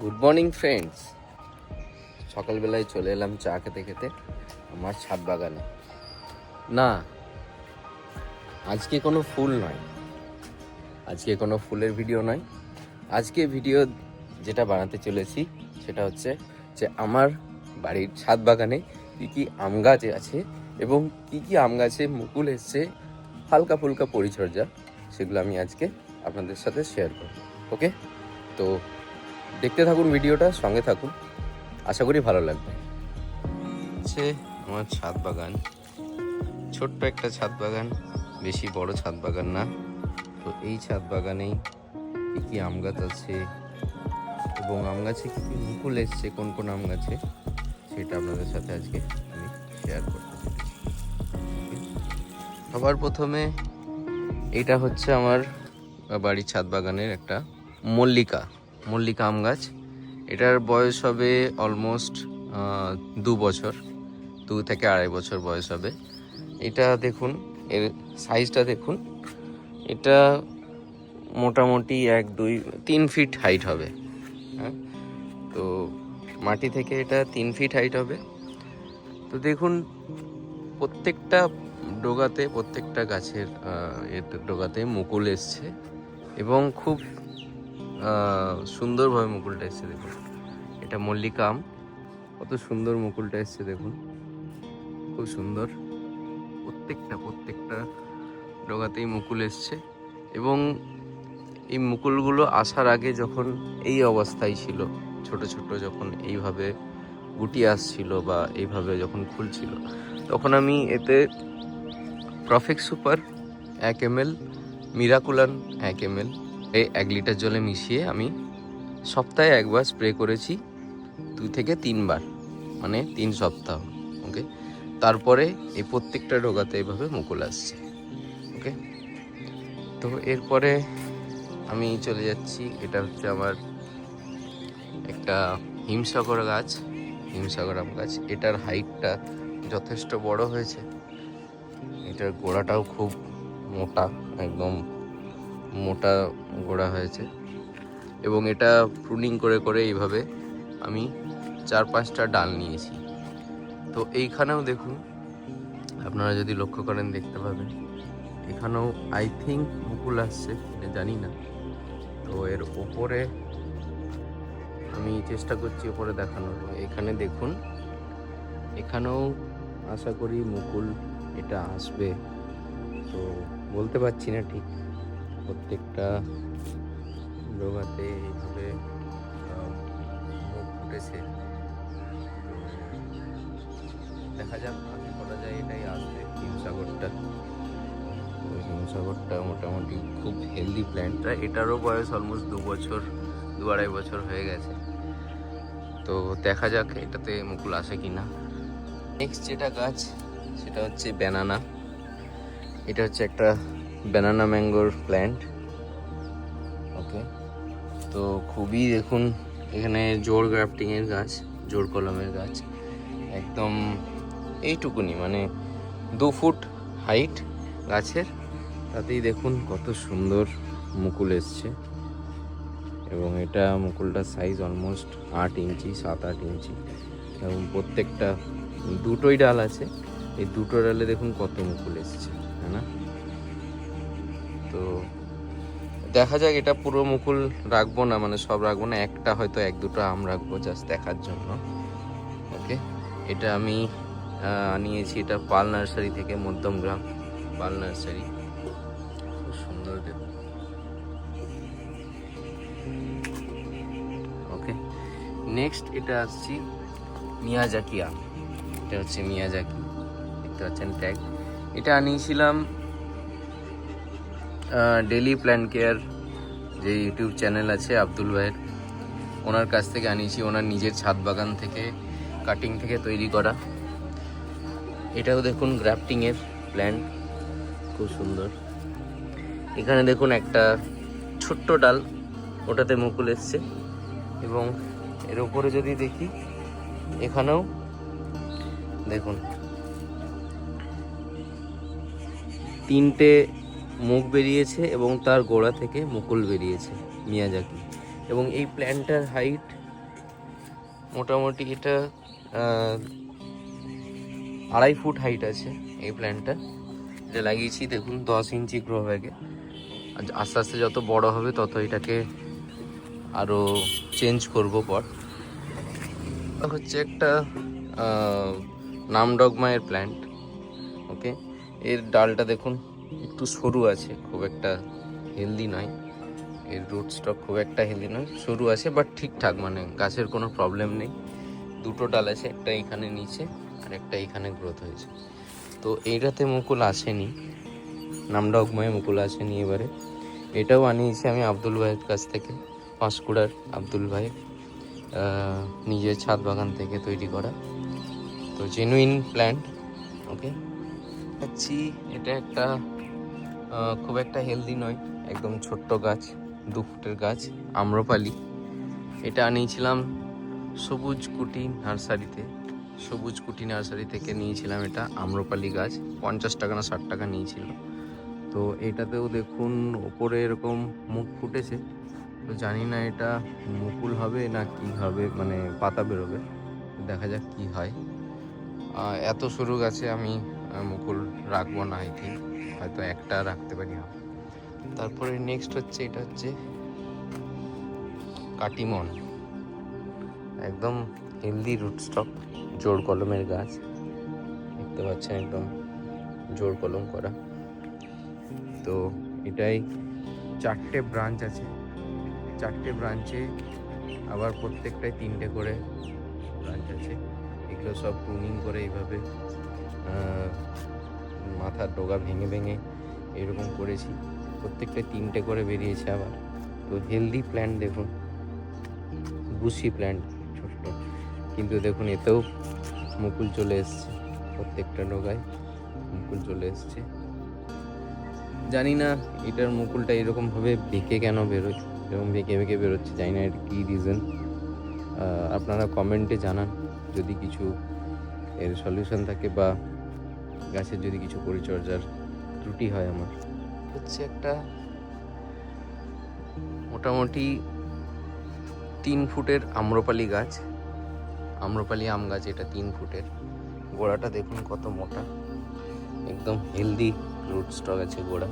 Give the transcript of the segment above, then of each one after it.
Good morning friends. সকালবেলায় চলে এলাম চা খেতে খেতে আমার ছাদ বাগানে। না, আজকে কোনো ফুল নয়, আজকে কোনো ফুলের ভিডিও নয়। আজকে ভিডিও যেটা বানাতে চলেছি সেটা হচ্ছে যে আমার বাড়ির ছাদ বাগানে কী কী আম গাছ আছে এবং কী কী আম গাছে মুকুল এসছে, হালকা ফুলকা পরিচর্যা, সেগুলো আমি আজকে আপনাদের সাথে শেয়ার করব। ওকে, তো দেখতে থাকুন ভিডিওটা, সঙ্গে থাকুন, আশা করি ভালো লাগবে। হচ্ছে আমার ছাদ বাগান, ছোট্ট একটা ছাদ বাগান, বেশি বড় ছাদ বাগান না। তো এই ছাদ বাগানেই কী কী আম গাছ আছে এবং আম গাছে কী কী মুকুল এসছে, কোন কোন আম গাছে, সেটা আপনাদের সাথে আজকে আমি শেয়ার করতে চলেছি। সবার প্রথমে এটা হচ্ছে আমার বাড়ির ছাদ বাগানের একটা মল্লিকা আম গাছ। এটার বয়স হবে অলমোস্ট 2 বছর, 2 থেকে 2.5 বছর বয়স হবে। এটা দেখুন, এর সাইজটা দেখুন, এটা মোটামুটি 1-2-3 ফিট হাইট হবে। হ্যাঁ, তো মাটি থেকে এটা 3 ফিট হাইট হবে। তো দেখুন, প্রত্যেকটা ডগাতে, প্রত্যেকটা গাছের ডগাতে মুকুল এসছে এবং খুব সুন্দরভাবে মুকুলটা এসছে। দেখুন, এটা মল্লিকা আম, কত সুন্দর মুকুলটা এসছে দেখুন, খুব সুন্দর। প্রত্যেকটা ডগাতেই মুকুল এসছে এবং এই মুকুলগুলো আসার আগে যখন এই অবস্থায় ছিল, ছোট ছোট যখন এইভাবে গুটি আসছিল বা এইভাবে যখন খুলছিল, তখন আমি এতে perfect super 1 ml, মিরাকুলান 1 ml 1 litre জলে মিশিয়ে আমি সপ্তাহে 1 বার স্প্রে করেছি, 2 থেকে 3 বার, মানে 3 সপ্তাহ। ওকে, তারপরে এই প্রত্যেকটা ডগাতে এইভাবে মুকুল আসছে। ওকে, তো এরপরে আমি চলে যাচ্ছি, এটা হচ্ছে আমার একটা হিমসাগর আম গাছ। এটার হাইটটা যথেষ্ট বড় হয়েছে, এটার গোড়াটাও খুব মোটা, একদম মোটা গোড়া হয়েছে এবং এটা প্রুনিং করে করে এইভাবে আমি 4-5টা ডাল নিয়েছি। তো এইখানেও দেখুন, আপনারা যদি লক্ষ্য করেন দেখতে পাবেন, এখানেও আই থিঙ্ক মুকুল আসছে, এটা জানি না। তো এর ওপরে আমি চেষ্টা করছি ওপরে দেখানোর, এখানে দেখুন, এখানেও আশা করি মুকুল এটা আসবে। তো বলতে পারছি না ঠিক, প্রত্যেকটা ডগাতে এইভাবে মুখ ফুটেছে। দেখা যাক আশা করা যায় এটাই আসবে, হিমসাগরটা। হিমসাগরটা মোটামুটি খুব হেলদি প্ল্যান্টটা, এটারও বয়স অলমোস্ট 2 বছর, 2-2.5 বছর হয়ে গেছে। তো দেখা যাক এটাতে মুকুল আসে কিনা। নেক্সট যেটা গাছ সেটা হচ্ছে ব্যানানা। এটা হচ্ছে একটা ব্যানানা ম্যাঙ্গোর প্ল্যান্ট। ওকে, তো খুবই দেখুন, এখানে জোর গ্রাফটিংয়ের গাছ, জোর কলমের গাছ, একদম এইটুকুনি, মানে 2 ফুট হাইট গাছের, তাতেই দেখুন কত সুন্দর মুকুল এসছে। এবং এটা মুকুলটার সাইজ অলমোস্ট 8 ইঞ্চি, 7-8 ইঞ্চি এবং প্রত্যেকটা 2টোই ডাল আছে। এই 2টো ডালে দেখুন কত মুকুল এসছে, হ্যাঁ না? তো দেখা যাক, এটা পুরো মুকুল রাখবো না, মানে সব রাখবো না, একটা হয়তো 1-2টো আম রাখবো জাস্ট দেখার জন্য। ওকে, এটা আমি নিয়েছি, এটা পাল নার্সারি থেকে, মধ্যমগ্রাম পাল নার্সারি। খুব সুন্দর দেখুন। ওকে, নেক্সট এটা আসছি মিয়াজাকি আম। এটা হচ্ছে মিয়াজাকি, দেখতে পাচ্ছেন ট্যাগ। এটা আনিয়েছিলাম ডেলি প্ল্যান্ট কেয়ার, যে ইউটিউব চ্যানেল আছে আব্দুল ভাইয়ের, ওনার কাছ থেকে আনিয়েছি, ওনার নিজের ছাদ বাগান থেকে কাটিং থেকে তৈরি করা। এটাও দেখুন গ্রাফটিংয়ের প্ল্যান্ট, খুব সুন্দর। এখানে দেখুন একটা ছোট্ট ডাল, ওটাতে মুকুল এসছে এবং এর উপরে যদি দেখি, এখানেও দেখুন 3টে মুখ বেরিয়েছে এবং তার গোড়া থেকে মুকুল বেরিয়েছে, মিয়াজাকি। এবং এই প্ল্যান্টটার হাইট মোটামুটি এটা 2.5 ফুট হাইট আছে এই প্ল্যান্টটা। এটা লাগিয়েছি দেখুন 10 ইঞ্চি গ্রো ব্যাগে। আস্তে আস্তে যত বড় হবে তত এটাকে আরও চেঞ্জ করব পর। হচ্ছে একটা নামডগমায়ের প্ল্যান্ট। ওকে, এর ডালটা দেখুন একটু সরু আছে, খুব একটা হেলদি নয়। এর রুট স্টক খুব একটা হেলদি নয়, সরু আছে বাট ঠিকঠাক, মানে গাছের কোনো প্রবলেম নেই। দুটো ডাল আছে, একটা এখানে নিচে আর একটা এখানে গ্রোথ হয়েছে। তো এইটাতে মুকুল আসেনি, নামডগমায় মুকুল আসেনি এবারে। এটাও আনিয়েছি আমি আব্দুল ভাইয়ের কাছ থেকে, পাঁশকুড়ার আব্দুল ভাই, নিজের ছাদ বাগান থেকে তৈরি করা। তো জেনুইন প্ল্যান্ট। ওকে, দেখছি এটা একটা খুব একটা হেলদি নয়, একদম ছোট্ট গাছ, 2 ফুটের গাছ, আম্রপালি। এটা আনিয়েছিলাম সবুজ কুটি নার্সারি থেকে নিয়েছিলাম। এটা আম্রপালি গাছ 50 টাকা না 60 টাকা নিয়েছিল। তো এটাতেও দেখুন ওপরে এরকম মুখ ফুটেছে। তো জানি না এটা মুকুল হবে না কি হবে, মানে পাতা বেরোবে, দেখা যাক কি হয়। এত সরু গাছে আমি মুকুল রাখবো না, আই থিঙ্ক হয়তো একটা রাখতে পারি। তারপরে নেক্সট হচ্ছে, এটা হচ্ছে কাটিমন, একদম হেলদি রুট স্টক, জোড় কলমের গাছ, দেখতে পাচ্ছেন একদম জোড় কলম করা। তো এটাই 4টে ব্রাঞ্চ আছে, 4টে ব্রাঞ্চে আবার প্রত্যেকটায় 3টে করে ব্রাঞ্চ আছে। এগুলো সব প্রুনিং করে এইভাবে মাথার ডগা ভেঙে ভেঙে এরকম করেছি, প্রত্যেকটা 3টে করে বেরিয়েছে আবার। তো হেলদি প্ল্যান্ট দেখুন, বুশি প্ল্যান্ট ছোট্ট, কিন্তু দেখুন এতেও মুকুল চলে এসছে, প্রত্যেকটা ডগায় মুকুল চলে এসছে। জানি না এটার মুকুলটা এরকমভাবে বেঁকে কেন বেরোয়, এরকম বেঁকে বেঁকে বেরোচ্ছে, জানি না এটা কী রিজন। আপনারা কমেন্টে জানান যদি কিছু এর সলিউশন থাকে বা গাছের যদি কিছু পরিচর্যার ত্রুটি হয়। আমার হচ্ছে একটা মোটামুটি 3 ফুটের আম্রপালি গাছ, আম্রপালি আম গাছ। এটা 3 ফুটের, গোড়াটা দেখুন কত মোটা, একদম হেলদি রুট স্টক আছে গোড়া,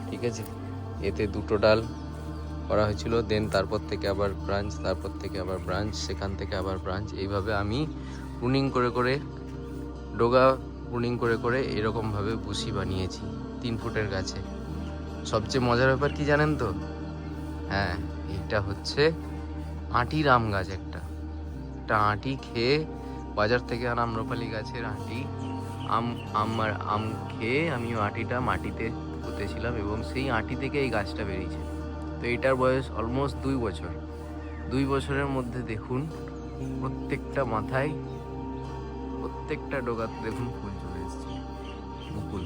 ঠিক আছে। এতে 2টো ডাল করা হয়েছিল, দেন তারপর থেকে আবার ব্রাঞ্চ, তারপর থেকে আবার ব্রাঞ্চ, সেখান থেকে আবার ব্রাঞ্চ, এইভাবে আমি প্রুনিং করে করে ডগা প্রুনিং করে করে এরকমভাবে বুশি বানিয়েছি 3 ফুটের গাছে। সবচেয়ে মজার ব্যাপার কি জানেন তো? হ্যাঁ, এটা হচ্ছে আঁটির আম গাছ। একটা আঁটি খেয়ে, বাজার থেকে আনা আম্রপালি গাছের আঁটি আম খেয়ে আমি আঁটিটা মাটিতে পুঁতেছিলাম এবং সেই আঁটি থেকে এই গাছটা বেরিয়েছে। তো এটার বয়স অলমোস্ট 2 বছর। 2 বছরের মধ্যে দেখুন প্রত্যেকটা মাথায়, প্রত্যেকটা ডগাতে দেখুন ফুল চলে এসেছে, মুকুল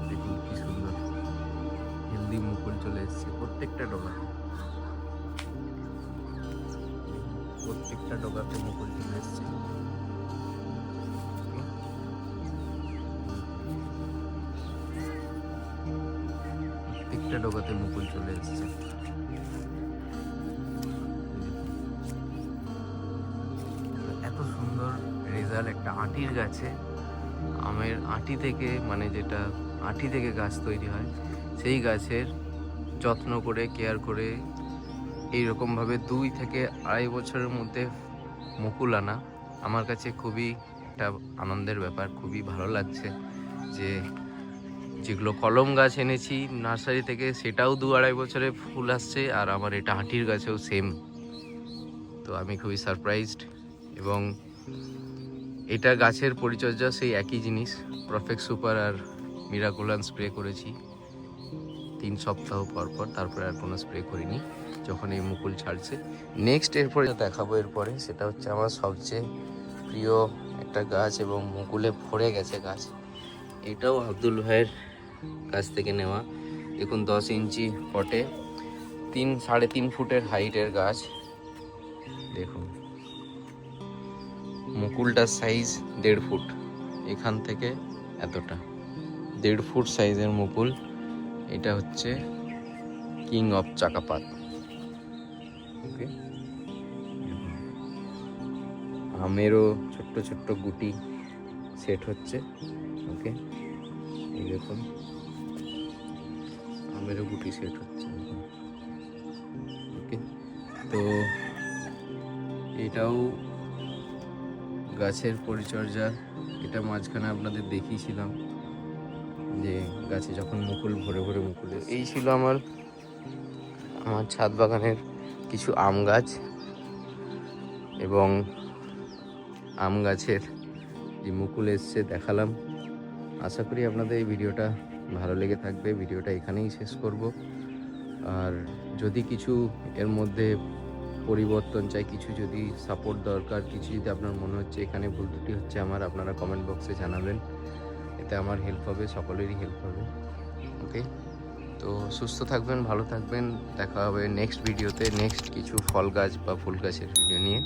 দেখুন কি সুন্দর হেলদি মুকুল চলে এসেছে প্রত্যেকটা ডগাতে, প্রত্যেকটা ডগাতে মুকুল চলে এসেছে। প্রত্যেকটা ডগাতে মুকুল চলে এসেছে। এত সুন্দর রেজাল্ট একটা আঁটির গাছে, আমের আঁটি থেকে, মানে যেটা আঁটি থেকে গাছ তৈরি হয়, সেই গাছের যত্ন করে কেয়ার করে এইরকমভাবে 2 থেকে 2.5 বছরের মধ্যে মুকুল আনা আমার কাছে খুবই একটা আনন্দের ব্যাপার। খুবই ভালো লাগছে যে যেগুলো কলম গাছ এনেছি নার্সারি থেকে সেটাও 2-2.5 বছরে ফুল আসছে, আর আমার এটা আঁটির গাছেও সেম। তো আমি খুবই সারপ্রাইজড। এবং এটা গাছের পরিচর্যা সেই একই জিনিস, প্রফেক্ট সুপার আর মিরাকুলান স্প্রে করেছি 3 সপ্তাহ পর পর, তারপরে আর কোনো স্প্রে করিনি যখন এই মুকুল ছাড়ছে। নেক্সট এরপরে দেখাবো এরপরে, সেটা হচ্ছে আমার সবচেয়ে প্রিয় একটা গাছ এবং মুকুলে ভরে গেছে গাছ। এটাও আব্দুল ভাইয়ের কাছ থেকে নেওয়া। দেখুন 10 ইঞ্চি পটে 3-3.5 ফুটের হাইটের গাছ। দেখুন মুকুলটার সাইজ 1.5 ফুট, এখান থেকে এতটা 1.5 ফুট সাইজের মুকুল। এটা হচ্ছে কিং অফ চাকাপাত। ওকে, আমেরও ছোট্ট ছোট্ট গুটি সেট হচ্ছে। ওকে, এই দেখুন আমেরও গুটি সেট হচ্ছে। ওকে, তো এটাও গাছের পরিচর্যা। এটা মাঝখানে আপনাদের দেখিয়েছিলাম যে গাছে যখন মুকুল ভরে ভরে মুকুল এই ছিল আমার ছাদ বাগানের কিছু আম গাছ এবং আম গাছের যে মুকুল এসছে দেখালাম। আশা করি আপনাদের এই ভিডিওটা ভালো লেগে থাকবে। ভিডিওটা এখানেই শেষ করব। আর যদি কিছু এর মধ্যে পরিবর্তন চাই, কিছু যদি সাপোর্ট দরকার, কিছু যদি আপনার মনে হচ্ছে এখানে ভুল ত্রুটি হচ্ছে আমার, আপনারা কমেন্ট বক্সে জানাবেন। এতে আমার হেল্প হবে, সকলেরই হেল্প হবে। ওকে, তো সুস্থ থাকবেন, ভালো থাকবেন। দেখা হবে নেক্সট ভিডিওতে, নেক্সট কিছু ফল গাছ বা ফুল গাছের ভিডিও নিয়ে।